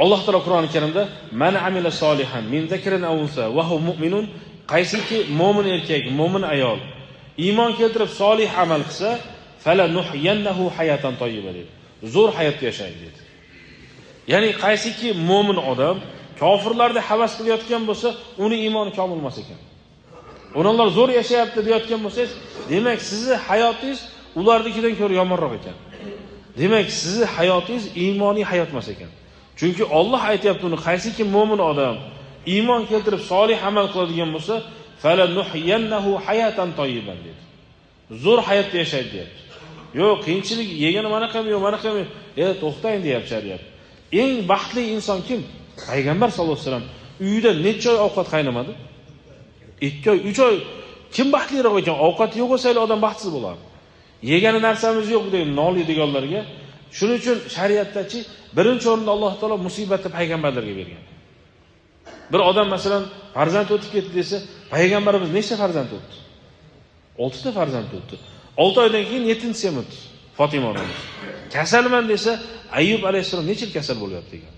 Alloh taolo Qur'oni Karimda man amila solihan min zakrin aw unsa wa huwa mu'minun, qaysiki mo'min erkak, mo'min ayol iymon keltirib solih amal qilsa, fala nuhyannahu hayatan tayyiba dedi. Zo'r hayotda yashaydi dedi. Ya'ni qaysiki mo'min odam kofirlarda havas qilayotgan bo'lsa, uni iymoni komil emas ekan. Ular zo'r yashayapti deyotgan bo'lsangiz, demak sizni hayotingiz ularnikidan ko'ra yomonroq ekan. Demak sizni hayotingiz iymoniy hayot emas ekan. Chunki Alloh aytayapti, uni qaysiki mo'min odam iymon keltirib solih amal qiladigan bo'lsa, fala nuhyannahu hayatan tayyiban dedi. Zo'r hayotda yashaydi deyapti. Yo'q, qiyinchilik yegani mana qilmay, mana qilmay, to'xtang deyapti shariat. Eng baxtli inson kim? Payg'ambar sollallohu alayhi vasallam uyida necha oy ovqat qaynamadi? 2 oy, 3 oy. Kim baxtliroq ekan? Ovqat yo'q bo'lsa odam baxtsiz bo'ladi. Yegani narsamiz yo'q deb noliydiganlarga. Shuning uchun shariatdachi birinchi o'rinda Alloh taolo musibatni payg'ambarlarga bergan. Bir odam masalan farzand o'tib ketdi desa, payg'ambarimiz nechta farzand o'tdi? 6 ta farzand o'tdi. 6 oydan keyin 7-si ham o'tdi. Fatima onamiz. Kasalman desa, Ayyub alayhisalom necha yil kasal bo'lyapti degan.